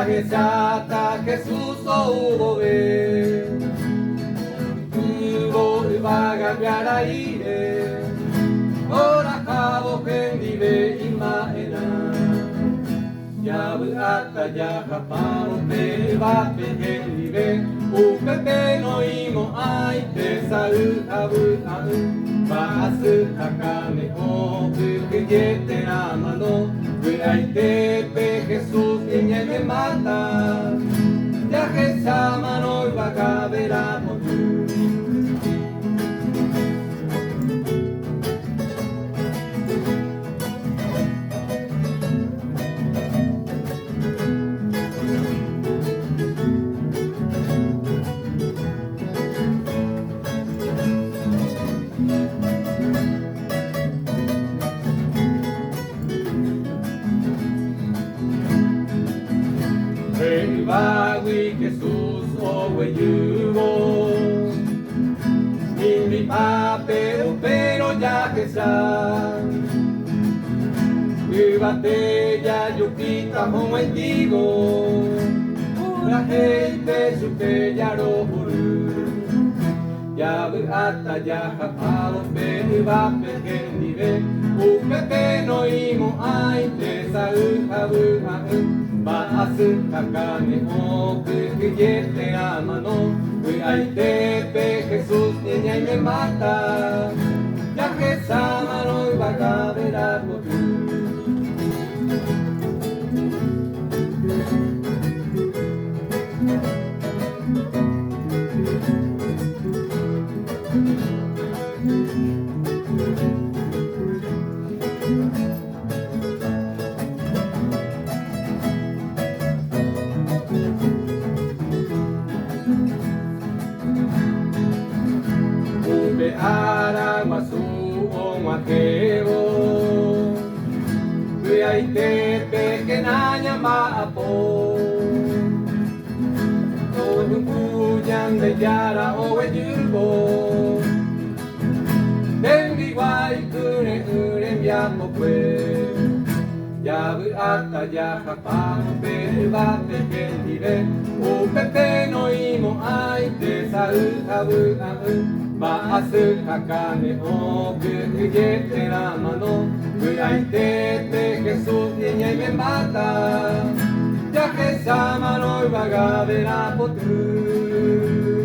Yahesata Jesús o ve, va a cambiar aire, ora jabo gendive imaena, Yabuata Yahaparo te va gendive, upepe no imo ai te sautabu Basu Hakane o Kuyete Amano Kuyaitepe Jesús niña me mata Yaje Samano Bagavera Motu Bagui Jesús o Weyugo mi pero ya que sa Vivate ya yukita como el digo Una gente su que ya lo buru Ya ata ya japado pero va pequeñive Upepe no imo ay te saúl Basu Hakane o Kuyete Amano Kuyaitepe Jesús niña y me mata Yaje Samano y Bagavera Motu Ara masu o makebo Kuyaitepe que naña maapo Todo kuyan de yara o weyugo Dengi guay kure ure miapo kwe Yabu ata yahapa Beba pepe dive Upepe no imo ay te sautabu Basu Hakane o Kuyete Amano Kuyaitepe Jesús niña y me mata Yaje Samano y Bagavera Potu